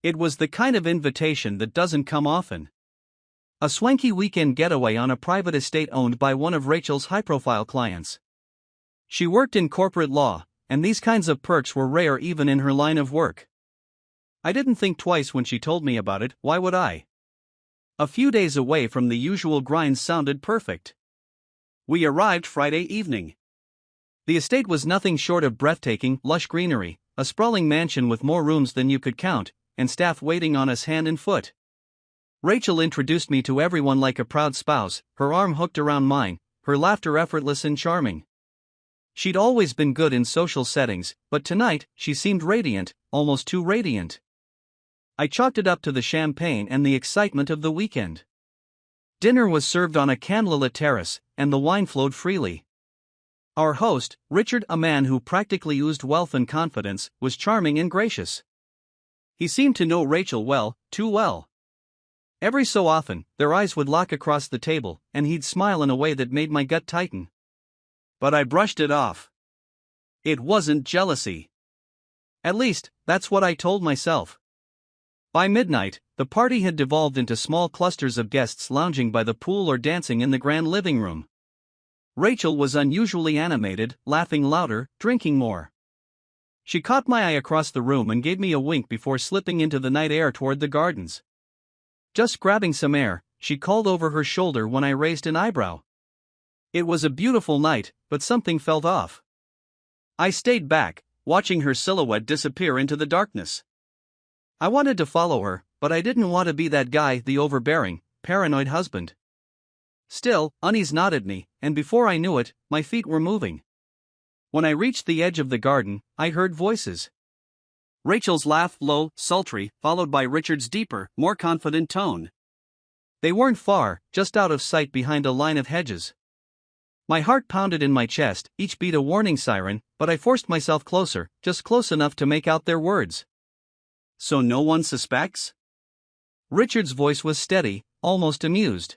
It was the kind of invitation that doesn't come often. A swanky weekend getaway on a private estate owned by one of Rachel's high-profile clients. She worked in corporate law, and these kinds of perks were rare even in her line of work. I didn't think twice when she told me about it, why would I? A few days away from the usual grind sounded perfect. We arrived Friday evening. The estate was nothing short of breathtaking, lush greenery, a sprawling mansion with more rooms than you could count, and staff waiting on us hand and foot. Rachel introduced me to everyone like a proud spouse, her arm hooked around mine, her laughter effortless and charming. She'd always been good in social settings, but tonight, she seemed radiant, almost too radiant. I chalked it up to the champagne and the excitement of the weekend. Dinner was served on a candlelit terrace, and the wine flowed freely. Our host, Richard, a man who practically oozed wealth and confidence, was charming and gracious. He seemed to know Rachel well, too well. Every so often, their eyes would lock across the table, and he'd smile in a way that made my gut tighten. But I brushed it off. It wasn't jealousy. At least, that's what I told myself. By midnight, the party had devolved into small clusters of guests lounging by the pool or dancing in the grand living room. Rachel was unusually animated, laughing louder, drinking more. She caught my eye across the room and gave me a wink before slipping into the night air toward the gardens. Just grabbing some air, she called over her shoulder when I raised an eyebrow. It was a beautiful night, but something felt off. I stayed back, watching her silhouette disappear into the darkness. I wanted to follow her, but I didn't want to be that guy, the overbearing, paranoid husband. Still, unease nodded me, and before I knew it, my feet were moving. When I reached the edge of the garden, I heard voices. Rachel's laugh, low, sultry, followed by Richard's deeper, more confident tone. They weren't far, just out of sight behind a line of hedges. My heart pounded in my chest, each beat a warning siren, but I forced myself closer, just close enough to make out their words. So no one suspects? Richard's voice was steady, almost amused.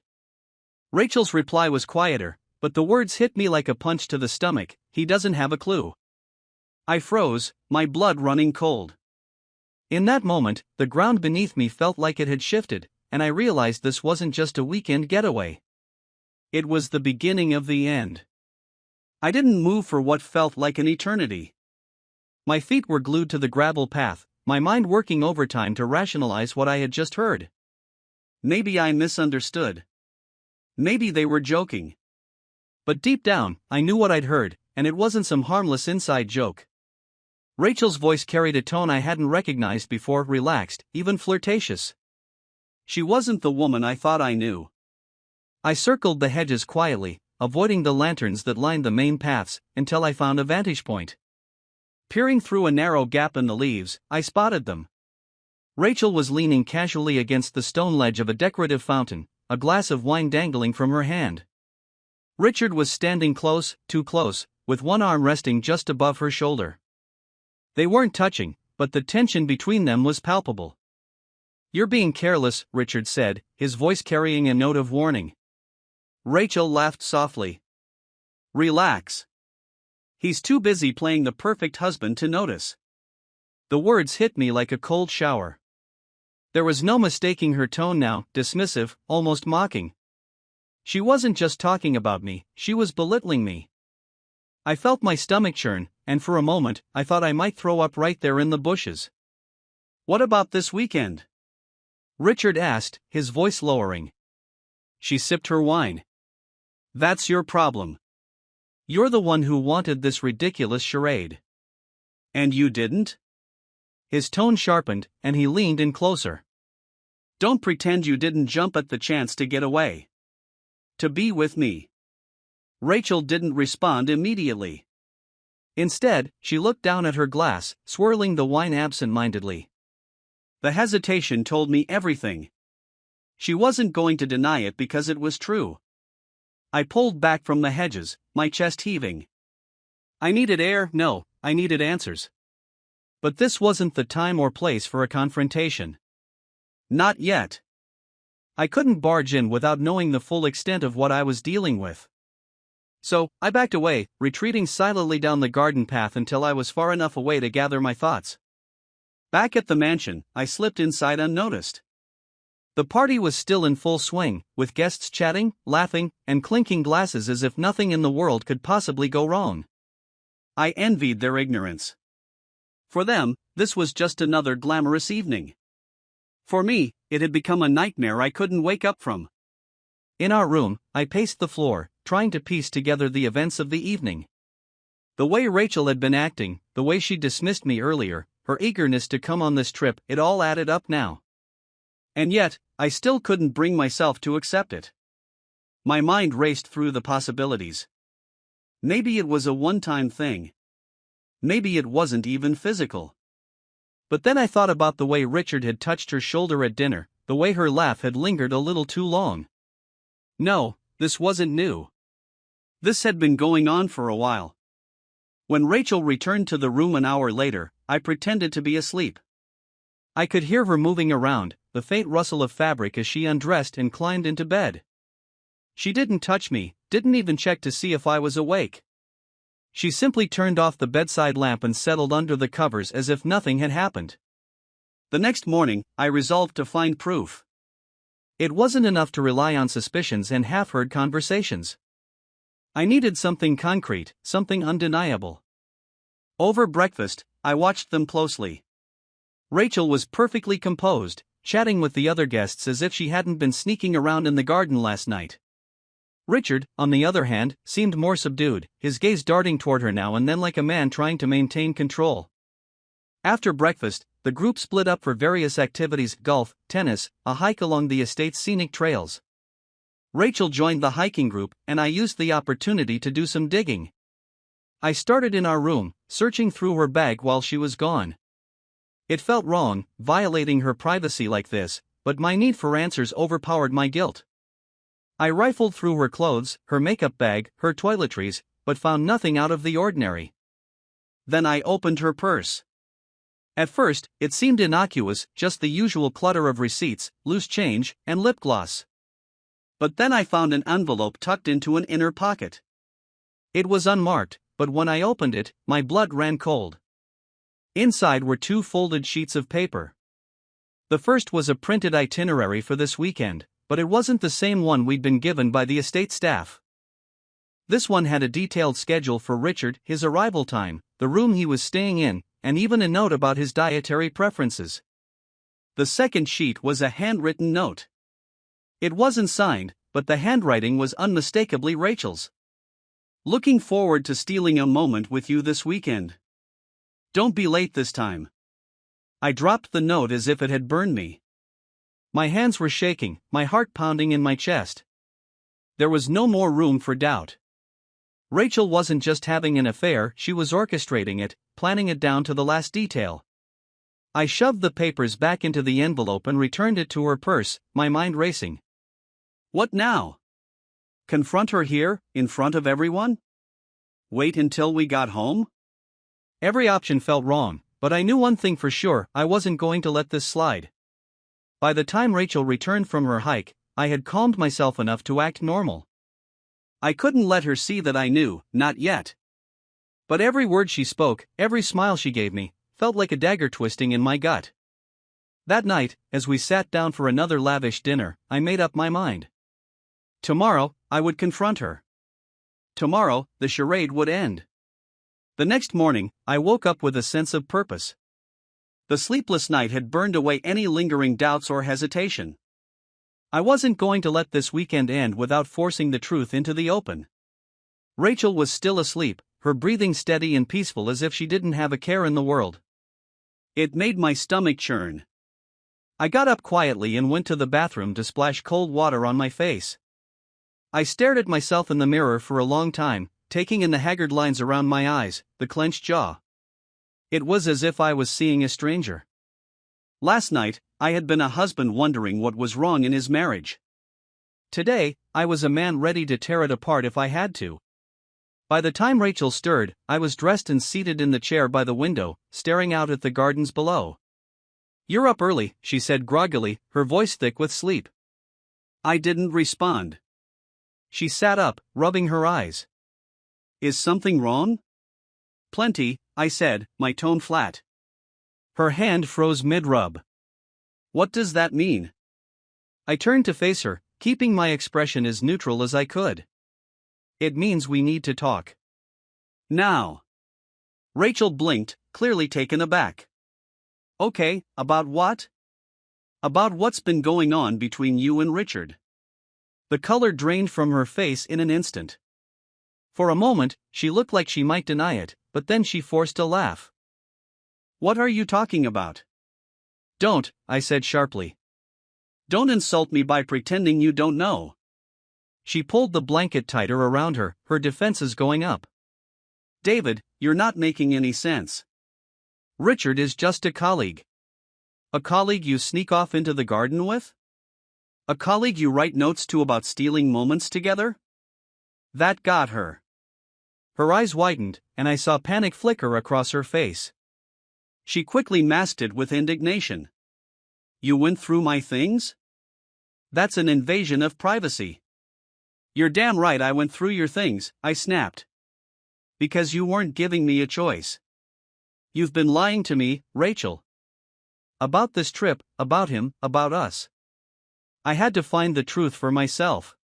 Rachel's reply was quieter, but the words hit me like a punch to the stomach. He doesn't have a clue. I froze, my blood running cold. In that moment, the ground beneath me felt like it had shifted, and I realized this wasn't just a weekend getaway. It was the beginning of the end. I didn't move for what felt like an eternity. My feet were glued to the gravel path, my mind working overtime to rationalize what I had just heard. Maybe I misunderstood. Maybe they were joking. But deep down, I knew what I'd heard, and it wasn't some harmless inside joke. Rachel's voice carried a tone I hadn't recognized before, relaxed, even flirtatious. She wasn't the woman I thought I knew. I circled the hedges quietly, avoiding the lanterns that lined the main paths, until I found a vantage point. Peering through a narrow gap in the leaves, I spotted them. Rachel was leaning casually against the stone ledge of a decorative fountain, a glass of wine dangling from her hand. Richard was standing close, too close, with one arm resting just above her shoulder. They weren't touching, but the tension between them was palpable. "You're being careless," Richard said, his voice carrying a note of warning. Rachel laughed softly. "Relax. He's too busy playing the perfect husband to notice." The words hit me like a cold shower. There was no mistaking her tone now, dismissive, almost mocking. She wasn't just talking about me, she was belittling me. I felt my stomach churn, and for a moment, I thought I might throw up right there in the bushes. "What about this weekend?" Richard asked, his voice lowering. She sipped her wine. "That's your problem. You're the one who wanted this ridiculous charade. And you didn't?" His tone sharpened, and he leaned in closer. "Don't pretend you didn't jump at the chance to get away. To be with me." Rachel didn't respond immediately. Instead, she looked down at her glass, swirling the wine absent-mindedly. The hesitation told me everything. She wasn't going to deny it because it was true. I pulled back from the hedges, my chest heaving. I needed air, no, I needed answers. But this wasn't the time or place for a confrontation. Not yet. I couldn't barge in without knowing the full extent of what I was dealing with. So, I backed away, retreating silently down the garden path until I was far enough away to gather my thoughts. Back at the mansion, I slipped inside unnoticed. The party was still in full swing, with guests chatting, laughing, and clinking glasses as if nothing in the world could possibly go wrong. I envied their ignorance. For them, this was just another glamorous evening. For me, it had become a nightmare I couldn't wake up from. In our room, I paced the floor, trying to piece together the events of the evening. The way Rachel had been acting, the way she dismissed me earlier, her eagerness to come on this trip, it all added up now. And yet, I still couldn't bring myself to accept it. My mind raced through the possibilities. Maybe it was a one-time thing. Maybe it wasn't even physical. But then I thought about the way Richard had touched her shoulder at dinner, the way her laugh had lingered a little too long. No, this wasn't new. This had been going on for a while. When Rachel returned to the room an hour later, I pretended to be asleep. I could hear her moving around, the faint rustle of fabric as she undressed and climbed into bed. She didn't touch me, didn't even check to see if I was awake. She simply turned off the bedside lamp and settled under the covers as if nothing had happened. The next morning, I resolved to find proof. It wasn't enough to rely on suspicions and half-heard conversations. I needed something concrete, something undeniable. Over breakfast, I watched them closely. Rachel was perfectly composed, chatting with the other guests as if she hadn't been sneaking around in the garden last night. Richard, on the other hand, seemed more subdued, his gaze darting toward her now and then like a man trying to maintain control. After breakfast, the group split up for various activities: golf, tennis, a hike along the estate's scenic trails. Rachel joined the hiking group, and I used the opportunity to do some digging. I started in our room, searching through her bag while she was gone. It felt wrong, violating her privacy like this, but my need for answers overpowered my guilt. I rifled through her clothes, her makeup bag, her toiletries, but found nothing out of the ordinary. Then I opened her purse. At first, it seemed innocuous, just the usual clutter of receipts, loose change, and lip gloss. But then I found an envelope tucked into an inner pocket. It was unmarked, but when I opened it, my blood ran cold. Inside were 2 folded sheets of paper. The first was a printed itinerary for this weekend, but it wasn't the same one we'd been given by the estate staff. This one had a detailed schedule for Richard, his arrival time, the room he was staying in, and even a note about his dietary preferences. The second sheet was a handwritten note. It wasn't signed, but the handwriting was unmistakably Rachel's. Looking forward to stealing a moment with you this weekend. Don't be late this time. I dropped the note as if it had burned me. My hands were shaking, my heart pounding in my chest. There was no more room for doubt. Rachel wasn't just having an affair, she was orchestrating it, planning it down to the last detail. I shoved the papers back into the envelope and returned it to her purse, my mind racing. What now? Confront her here, in front of everyone? Wait until we got home? Every option felt wrong, but I knew one thing for sure: I wasn't going to let this slide. By the time Rachel returned from her hike, I had calmed myself enough to act normal. I couldn't let her see that I knew, not yet. But every word she spoke, every smile she gave me, felt like a dagger twisting in my gut. That night, as we sat down for another lavish dinner, I made up my mind. Tomorrow, I would confront her. Tomorrow, the charade would end. The next morning, I woke up with a sense of purpose. The sleepless night had burned away any lingering doubts or hesitation. I wasn't going to let this weekend end without forcing the truth into the open. Rachel was still asleep, her breathing steady and peaceful as if she didn't have a care in the world. It made my stomach churn. I got up quietly and went to the bathroom to splash cold water on my face. I stared at myself in the mirror for a long time, taking in the haggard lines around my eyes, the clenched jaw. It was as if I was seeing a stranger. Last night, I had been a husband wondering what was wrong in his marriage. Today, I was a man ready to tear it apart if I had to. By the time Rachel stirred, I was dressed and seated in the chair by the window, staring out at the gardens below. "You're up early," she said groggily, her voice thick with sleep. I didn't respond. She sat up, rubbing her eyes. "Is something wrong?" "Plenty," I said, my tone flat. Her hand froze mid-rub. What does that mean? I turned to face her, keeping my expression as neutral as I could. It means we need to talk. Now. Rachel blinked, clearly taken aback. Okay, about what? About what's been going on between you and Richard. The color drained from her face in an instant. For a moment, she looked like she might deny it, but then she forced a laugh. What are you talking about? Don't, I said sharply. Don't insult me by pretending you don't know. She pulled the blanket tighter around her, her defenses going up. David, you're not making any sense. Richard is just a colleague. A colleague you sneak off into the garden with? A colleague you write notes to about stealing moments together? That got her. Her eyes widened, and I saw panic flicker across her face. She quickly masked it with indignation. You went through my things? That's an invasion of privacy. You're damn right I went through your things, I snapped. Because you weren't giving me a choice. You've been lying to me, Rachel. About this trip, about him, about us. I had to find the truth for myself.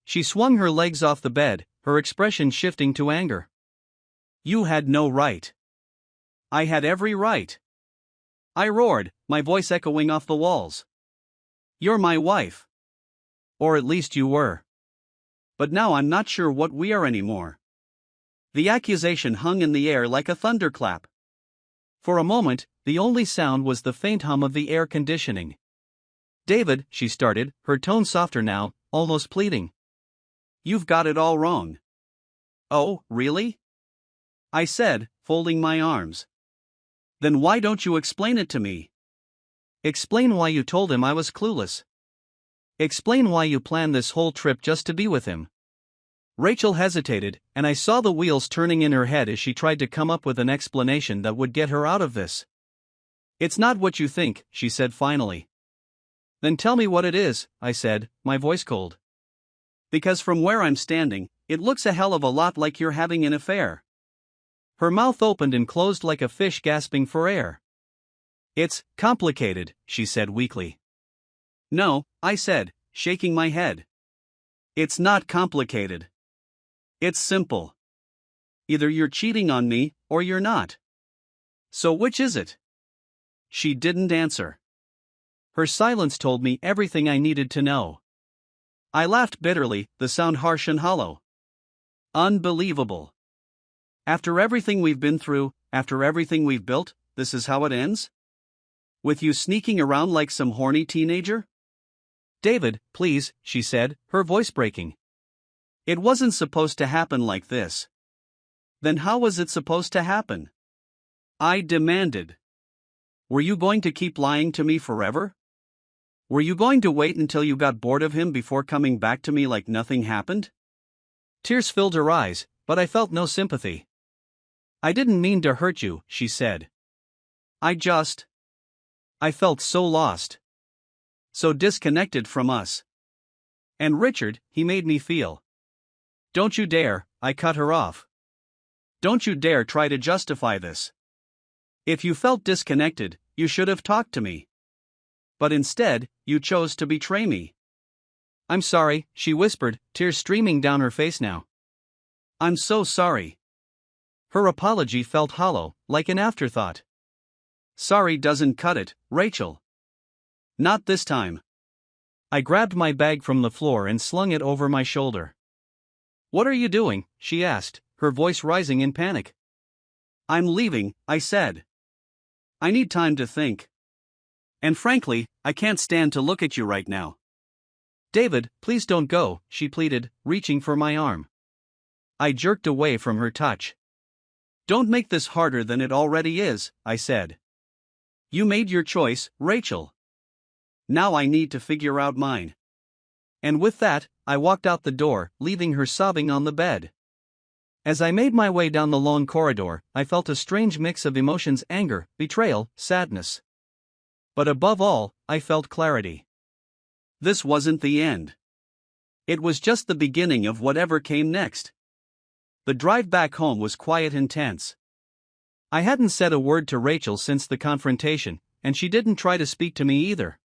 She swung her legs off the bed, her expression shifting to anger. You had no right. I had every right. I roared, my voice echoing off the walls. You're my wife. Or at least you were. But now I'm not sure what we are anymore. The accusation hung in the air like a thunderclap. For a moment, the only sound was the faint hum of the air conditioning. David, she started, her tone softer now, almost pleading. You've got it all wrong. Oh, really? I said, folding my arms. Then why don't you explain it to me? Explain why you told him I was clueless. Explain why you planned this whole trip just to be with him. Rachel hesitated, and I saw the wheels turning in her head as she tried to come up with an explanation that would get her out of this. It's not what you think, she said finally. Then tell me what it is, I said, my voice cold. Because from where I'm standing, it looks a hell of a lot like you're having an affair. Her mouth opened and closed like a fish gasping for air. It's complicated, she said weakly. No, I said, shaking my head. It's not complicated. It's simple. Either you're cheating on me, or you're not. So which is it? She didn't answer. Her silence told me everything I needed to know. I laughed bitterly, the sound harsh and hollow. Unbelievable. After everything we've been through, after everything we've built, this is how it ends? With you sneaking around like some horny teenager? David, please, she said, her voice breaking. It wasn't supposed to happen like this. Then how was it supposed to happen? I demanded. Were you going to keep lying to me forever? Were you going to wait until you got bored of him before coming back to me like nothing happened? Tears filled her eyes, but I felt no sympathy. I didn't mean to hurt you, she said. I felt so lost. So disconnected from us. And Richard, he made me feel. Don't you dare, I cut her off. Don't you dare try to justify this. If you felt disconnected, you should have talked to me. But instead, you chose to betray me. I'm sorry, she whispered, tears streaming down her face now. I'm so sorry. Her apology felt hollow, like an afterthought. Sorry doesn't cut it, Rachel. Not this time. I grabbed my bag from the floor and slung it over my shoulder. What are you doing? She asked, her voice rising in panic. I'm leaving, I said. I need time to think. And frankly, I can't stand to look at you right now. David, please don't go, she pleaded, reaching for my arm. I jerked away from her touch. Don't make this harder than it already is, I said. You made your choice, Rachel. Now I need to figure out mine. And with that, I walked out the door, leaving her sobbing on the bed. As I made my way down the long corridor, I felt a strange mix of emotions: anger, betrayal, sadness. But above all, I felt clarity. This wasn't the end. It was just the beginning of whatever came next. The drive back home was quiet and tense. I hadn't said a word to Rachel since the confrontation, and she didn't try to speak to me either.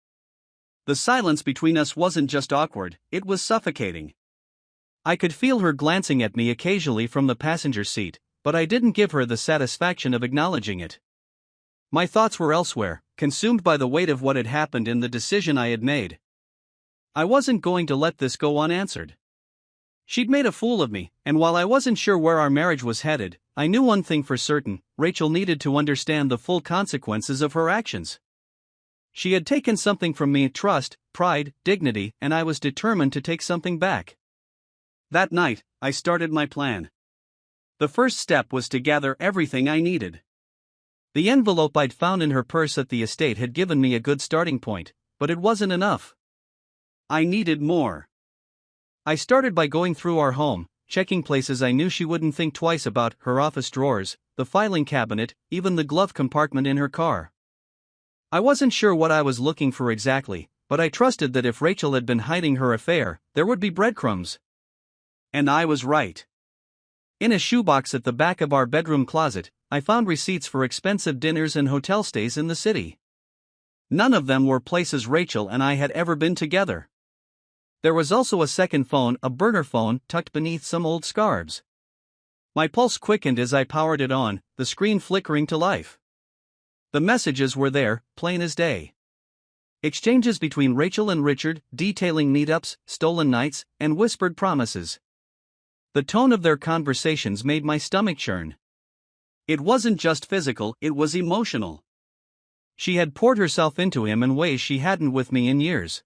The silence between us wasn't just awkward, it was suffocating. I could feel her glancing at me occasionally from the passenger seat, but I didn't give her the satisfaction of acknowledging it. My thoughts were elsewhere, consumed by the weight of what had happened and the decision I had made. I wasn't going to let this go unanswered. She'd made a fool of me, and while I wasn't sure where our marriage was headed, I knew one thing for certain: Rachel needed to understand the full consequences of her actions. She had taken something from me: trust, pride, dignity, and I was determined to take something back. That night, I started my plan. The first step was to gather everything I needed. The envelope I'd found in her purse at the estate had given me a good starting point, but it wasn't enough. I needed more. I started by going through our home, checking places I knew she wouldn't think twice about: her office drawers, the filing cabinet, even the glove compartment in her car. I wasn't sure what I was looking for exactly, but I trusted that if Rachel had been hiding her affair, there would be breadcrumbs. And I was right. In a shoebox at the back of our bedroom closet, I found receipts for expensive dinners and hotel stays in the city. None of them were places Rachel and I had ever been together. There was also a second phone, a burner phone, tucked beneath some old scarves. My pulse quickened as I powered it on, the screen flickering to life. The messages were there, plain as day. Exchanges between Rachel and Richard, detailing meetups, stolen nights, and whispered promises. The tone of their conversations made my stomach churn. It wasn't just physical, it was emotional. She had poured herself into him in ways she hadn't with me in years.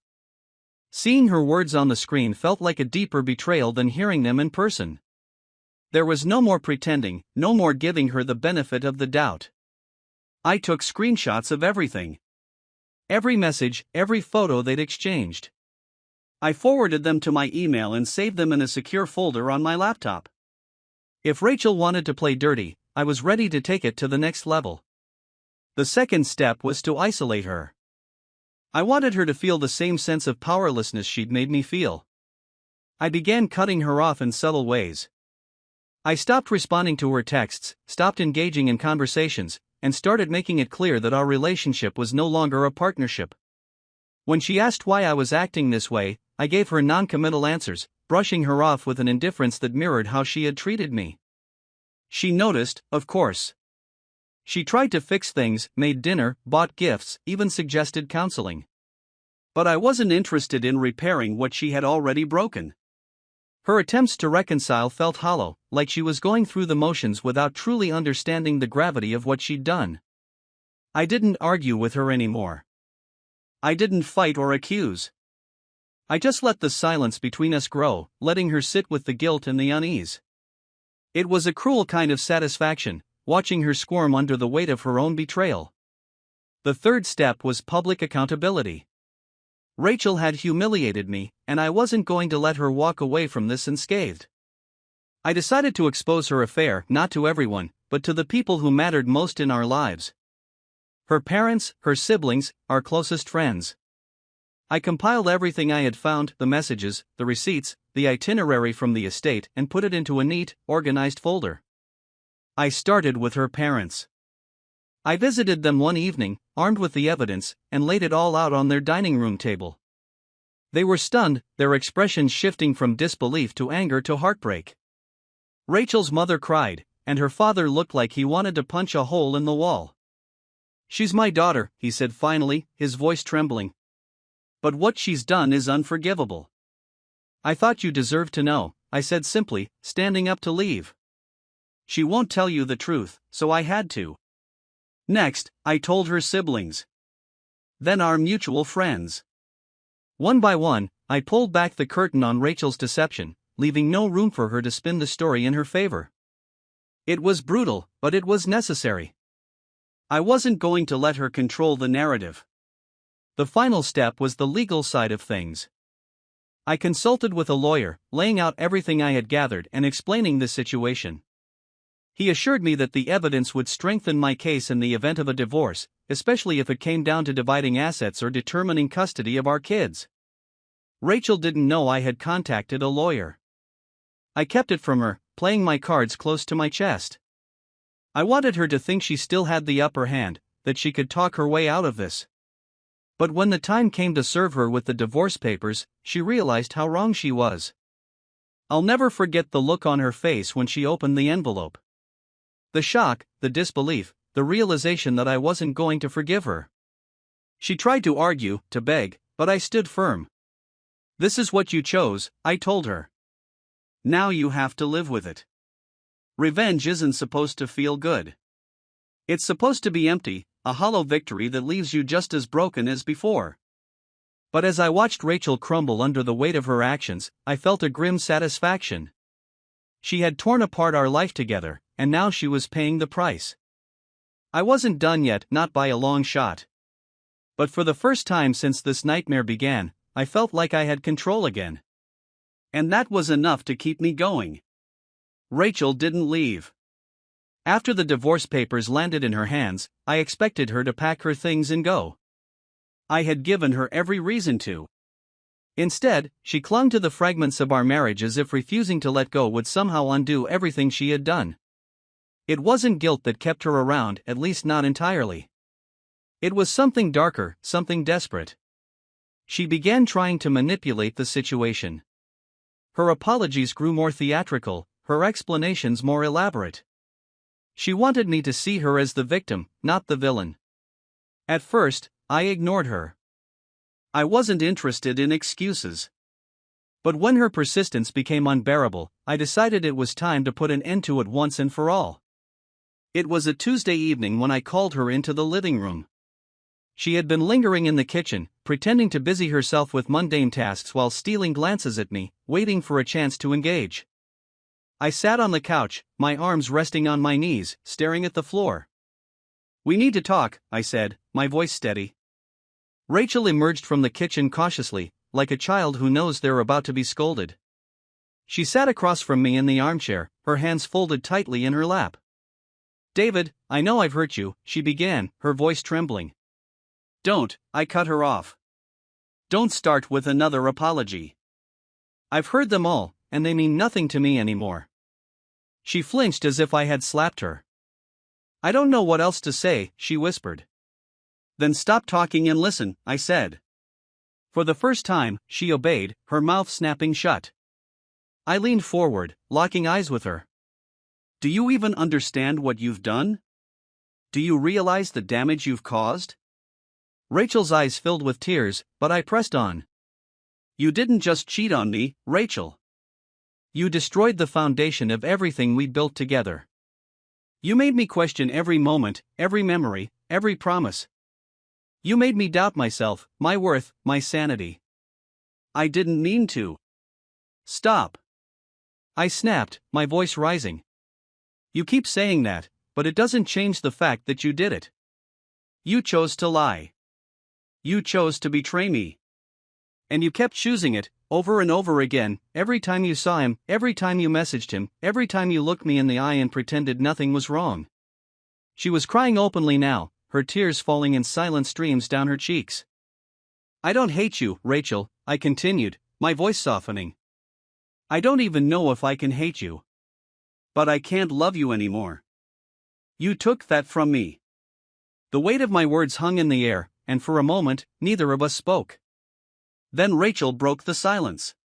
Seeing her words on the screen felt like a deeper betrayal than hearing them in person. There was no more pretending, no more giving her the benefit of the doubt. I took screenshots of everything. Every message, every photo they'd exchanged. I forwarded them to my email and saved them in a secure folder on my laptop. If Rachel wanted to play dirty, I was ready to take it to the next level. The second step was to isolate her. I wanted her to feel the same sense of powerlessness she'd made me feel. I began cutting her off in subtle ways. I stopped responding to her texts, stopped engaging in conversations, and started making it clear that our relationship was no longer a partnership. When she asked why I was acting this way, I gave her non-committal answers, brushing her off with an indifference that mirrored how she had treated me. She noticed, of course. She tried to fix things, made dinner, bought gifts, even suggested counseling. But I wasn't interested in repairing what she had already broken. Her attempts to reconcile felt hollow, like she was going through the motions without truly understanding the gravity of what she'd done. I didn't argue with her anymore. I didn't fight or accuse. I just let the silence between us grow, letting her sit with the guilt and the unease. It was a cruel kind of satisfaction, watching her squirm under the weight of her own betrayal. The third step was public accountability. Rachel had humiliated me, and I wasn't going to let her walk away from this unscathed. I decided to expose her affair, not to everyone, but to the people who mattered most in our lives. Her parents, her siblings, our closest friends. I compiled everything I had found: the messages, the receipts, the itinerary from the estate, and put it into a neat, organized folder. I started with her parents. I visited them one evening, armed with the evidence, and laid it all out on their dining room table. They were stunned, their expressions shifting from disbelief to anger to heartbreak. Rachel's mother cried, and her father looked like he wanted to punch a hole in the wall. "She's my daughter," he said finally, his voice trembling. "But what she's done is unforgivable." "I thought you deserved to know," I said simply, standing up to leave. "She won't tell you the truth, so I had to." Next, I told her siblings. Then our mutual friends. One by one, I pulled back the curtain on Rachel's deception, leaving no room for her to spin the story in her favor. It was brutal, but it was necessary. I wasn't going to let her control the narrative. The final step was the legal side of things. I consulted with a lawyer, laying out everything I had gathered and explaining the situation. He assured me that the evidence would strengthen my case in the event of a divorce, especially if it came down to dividing assets or determining custody of our kids. Rachel didn't know I had contacted a lawyer. I kept it from her, playing my cards close to my chest. I wanted her to think she still had the upper hand, that she could talk her way out of this. But when the time came to serve her with the divorce papers, she realized how wrong she was. I'll never forget the look on her face when she opened the envelope. The shock, the disbelief, the realization that I wasn't going to forgive her. She tried to argue, to beg, but I stood firm. This is what you chose, I told her. Now you have to live with it. Revenge isn't supposed to feel good. It's supposed to be empty, a hollow victory that leaves you just as broken as before. But as I watched Rachel crumble under the weight of her actions, I felt a grim satisfaction. She had torn apart our life together, and now she was paying the price. I wasn't done yet, not by a long shot. But for the first time since this nightmare began, I felt like I had control again. And that was enough to keep me going. Rachel didn't leave. After the divorce papers landed in her hands, I expected her to pack her things and go. I had given her every reason to. Instead, she clung to the fragments of our marriage as if refusing to let go would somehow undo everything she had done. It wasn't guilt that kept her around, at least not entirely. It was something darker, something desperate. She began trying to manipulate the situation. Her apologies grew more theatrical, her explanations more elaborate. She wanted me to see her as the victim, not the villain. At first, I ignored her. I wasn't interested in excuses. But when her persistence became unbearable, I decided it was time to put an end to it once and for all. It was a Tuesday evening when I called her into the living room. She had been lingering in the kitchen, pretending to busy herself with mundane tasks while stealing glances at me, waiting for a chance to engage. I sat on the couch, my arms resting on my knees, staring at the floor. "We need to talk," I said, my voice steady. Rachel emerged from the kitchen cautiously, like a child who knows they're about to be scolded. She sat across from me in the armchair, her hands folded tightly in her lap. "David, I know I've hurt you," she began, her voice trembling. "Don't," I cut her off. "Don't start with another apology. I've heard them all, and they mean nothing to me anymore." She flinched as if I had slapped her. "I don't know what else to say," she whispered. "Then stop talking and listen," I said. For the first time, she obeyed, her mouth snapping shut. I leaned forward, locking eyes with her. "Do you even understand what you've done? Do you realize the damage you've caused?" Rachel's eyes filled with tears, but I pressed on. "You didn't just cheat on me, Rachel. You destroyed the foundation of everything we built together. You made me question every moment, every memory, every promise. You made me doubt myself, my worth, my sanity. I didn't mean to. Stop." I snapped, my voice rising. "You keep saying that, but it doesn't change the fact that you did it. You chose to lie. You chose to betray me. And you kept choosing it, over and over again, every time you saw him, every time you messaged him, every time you looked me in the eye and pretended nothing was wrong." She was crying openly now, her tears falling in silent streams down her cheeks. "I don't hate you, Rachel," I continued, my voice softening. "I don't even know if I can hate you. But I can't love you anymore. You took that from me." The weight of my words hung in the air, and for a moment, neither of us spoke. Then Rachel broke the silence.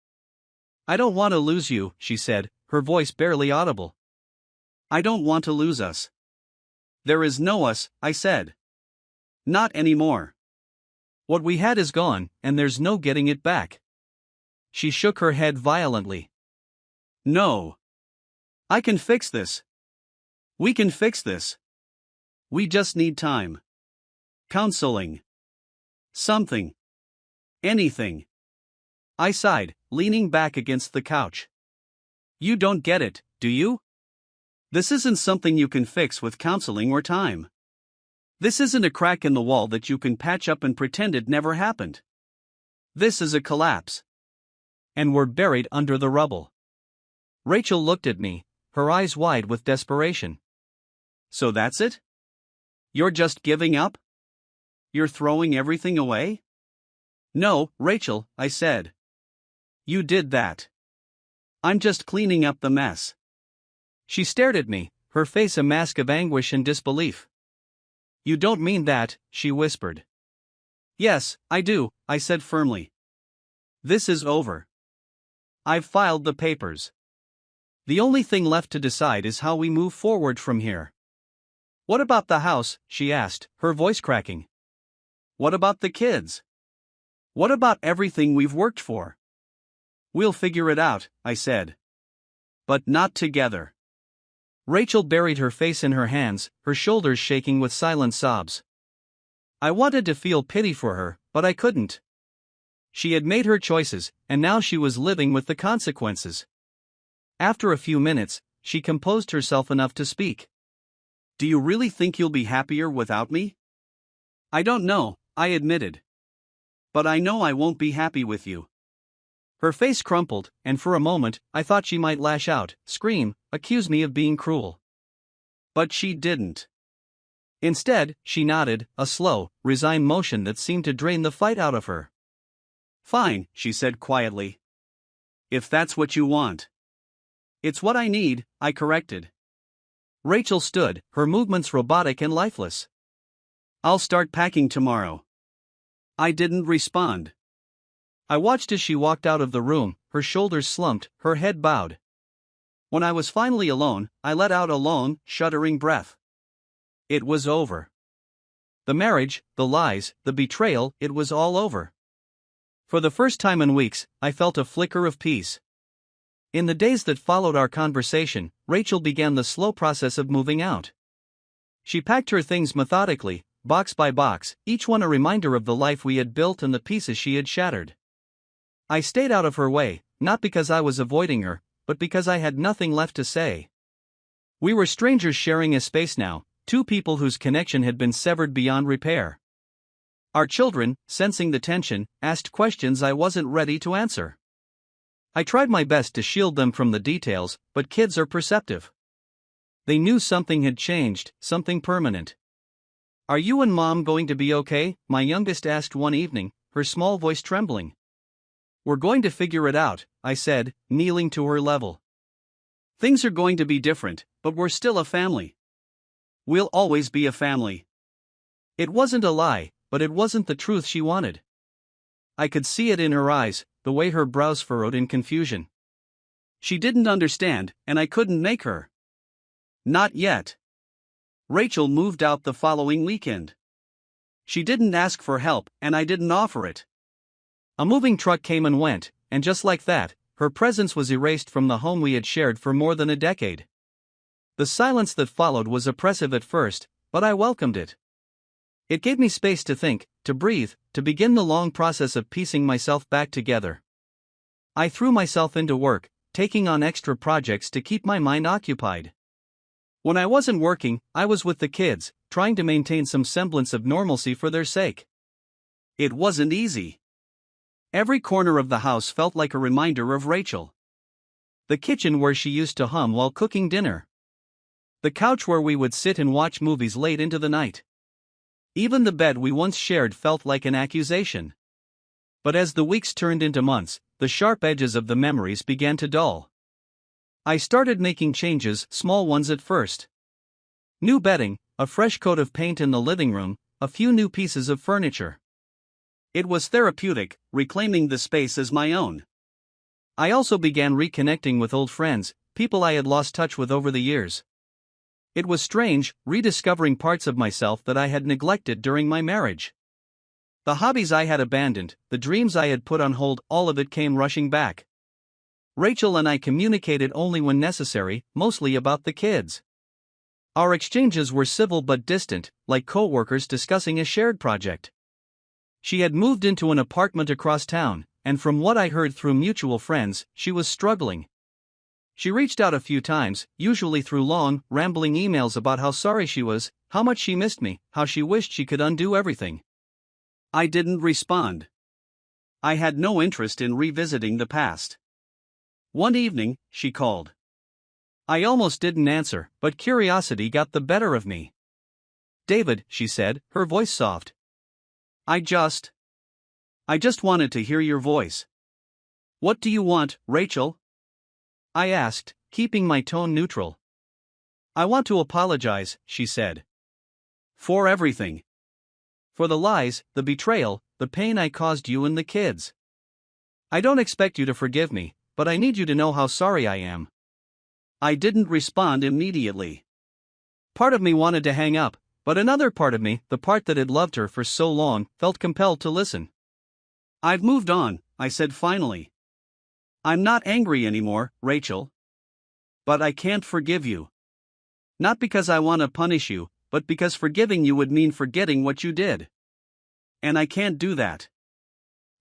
"I don't want to lose you," she said, her voice barely audible. "I don't want to lose us. There is no us," I said. "Not anymore. What we had is gone, and there's no getting it back." She shook her head violently. "No. I can fix this. We can fix this. We just need time. Counseling. Something. Anything." I sighed, leaning back against the couch. "You don't get it, do you? This isn't something you can fix with counseling or time. This isn't a crack in the wall that you can patch up and pretend it never happened. This is a collapse. And we're buried under the rubble." Rachel looked at me, her eyes wide with desperation. "So that's it? You're just giving up? You're throwing everything away?" "No, Rachel," I said. "You did that. I'm just cleaning up the mess." She stared at me, her face a mask of anguish and disbelief. "You don't mean that," she whispered. "Yes, I do," I said firmly. "This is over. I've filed the papers. The only thing left to decide is how we move forward from here." "What about the house?" she asked, her voice cracking. "What about the kids? What about everything we've worked for?" "We'll figure it out," I said. "But not together." Rachel buried her face in her hands, her shoulders shaking with silent sobs. I wanted to feel pity for her, but I couldn't. She had made her choices, and now she was living with the consequences. After a few minutes, she composed herself enough to speak. "Do you really think you'll be happier without me?" "I don't know," I admitted. "But I know I won't be happy with you." Her face crumpled, and for a moment, I thought she might lash out, scream, accuse me of being cruel. But she didn't. Instead, she nodded, a slow, resigned motion that seemed to drain the fight out of her. "Fine," she said quietly. "If that's what you want." "It's what I need," I corrected. Rachel stood, her movements robotic and lifeless. "I'll start packing tomorrow." I didn't respond. I watched as she walked out of the room, her shoulders slumped, her head bowed. When I was finally alone, I let out a long, shuddering breath. It was over. The marriage, the lies, the betrayal, it was all over. For the first time in weeks, I felt a flicker of peace. In the days that followed our conversation, Rachel began the slow process of moving out. She packed her things methodically, box by box, each one a reminder of the life we had built and the pieces she had shattered. I stayed out of her way, not because I was avoiding her, but because I had nothing left to say. We were strangers sharing a space now, two people whose connection had been severed beyond repair. Our children, sensing the tension, asked questions I wasn't ready to answer. I tried my best to shield them from the details, but kids are perceptive. They knew something had changed, something permanent. "Are you and Mom going to be okay?" my youngest asked one evening, her small voice trembling. "We're going to figure it out," I said, kneeling to her level. "Things are going to be different, but we're still a family. We'll always be a family." It wasn't a lie, but it wasn't the truth she wanted. I could see it in her eyes, the way her brows furrowed in confusion. She didn't understand, and I couldn't make her. Not yet. Rachel moved out the following weekend. She didn't ask for help, and I didn't offer it. A moving truck came and went, and just like that, her presence was erased from the home we had shared for more than a decade. The silence that followed was oppressive at first, but I welcomed it. It gave me space to think, to breathe, to begin the long process of piecing myself back together. I threw myself into work, taking on extra projects to keep my mind occupied. When I wasn't working, I was with the kids, trying to maintain some semblance of normalcy for their sake. It wasn't easy. Every corner of the house felt like a reminder of Rachel. The kitchen where she used to hum while cooking dinner. The couch where we would sit and watch movies late into the night. Even the bed we once shared felt like an accusation. But as the weeks turned into months, the sharp edges of the memories began to dull. I started making changes, small ones at first. New bedding, a fresh coat of paint in the living room, a few new pieces of furniture. It was therapeutic, reclaiming the space as my own. I also began reconnecting with old friends, people I had lost touch with over the years. It was strange, rediscovering parts of myself that I had neglected during my marriage. The hobbies I had abandoned, the dreams I had put on hold, all of it came rushing back. Rachel and I communicated only when necessary, mostly about the kids. Our exchanges were civil but distant, like co-workers discussing a shared project. She had moved into an apartment across town, and from what I heard through mutual friends, she was struggling. She reached out a few times, usually through long, rambling emails about how sorry she was, how much she missed me, how she wished she could undo everything. I didn't respond. I had no interest in revisiting the past. One evening, she called. I almost didn't answer, but curiosity got the better of me. "David," she said, her voice soft. I just wanted to hear your voice." "What do you want, Rachel?" I asked, keeping my tone neutral. I want to apologize, she said. For everything. For the lies, the betrayal, the pain I caused you and the kids. I don't expect you to forgive me, but I need you to know how sorry I am. I didn't respond immediately. Part of me wanted to hang up, but another part of me, the part that had loved her for so long, felt compelled to listen. I've moved on, I said finally. I'm not angry anymore, Rachel. But I can't forgive you. Not because I want to punish you, but because forgiving you would mean forgetting what you did. And I can't do that.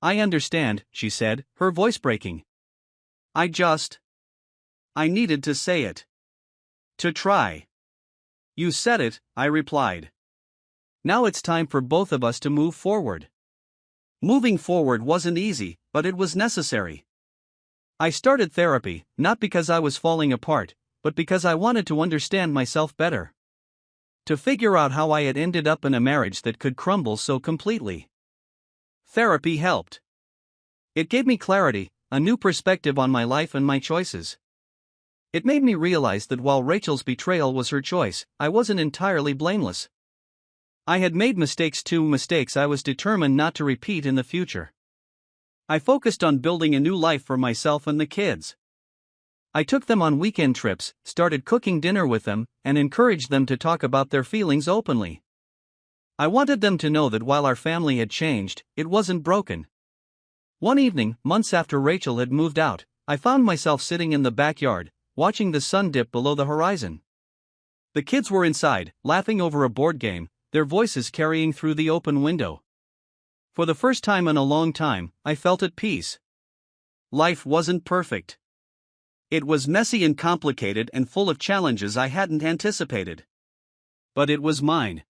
I understand, she said, her voice breaking. I needed to say it. To try. You said it, I replied. Now it's time for both of us to move forward. Moving forward wasn't easy, but it was necessary. I started therapy, not because I was falling apart, but because I wanted to understand myself better. To figure out how I had ended up in a marriage that could crumble so completely. Therapy helped. It gave me clarity, a new perspective on my life and my choices. It made me realize that while Rachel's betrayal was her choice, I wasn't entirely blameless. I had made mistakes too, mistakes I was determined not to repeat in the future. I focused on building a new life for myself and the kids. I took them on weekend trips, started cooking dinner with them, and encouraged them to talk about their feelings openly. I wanted them to know that while our family had changed, it wasn't broken. One evening, months after Rachel had moved out, I found myself sitting in the backyard, watching the sun dip below the horizon. The kids were inside, laughing over a board game, their voices carrying through the open window. For the first time in a long time, I felt at peace. Life wasn't perfect. It was messy and complicated and full of challenges I hadn't anticipated. But it was mine.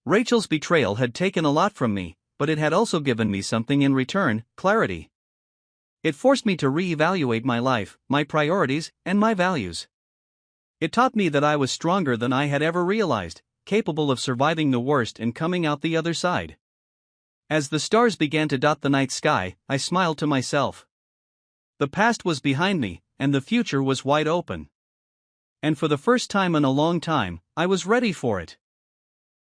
Rachel's betrayal had taken a lot from me, but it had also given me something in return, clarity. It forced me to re-evaluate my life, my priorities, and my values. It taught me that I was stronger than I had ever realized, capable of surviving the worst and coming out the other side. As the stars began to dot the night sky, I smiled to myself. The past was behind me, and the future was wide open. And for the first time in a long time, I was ready for it.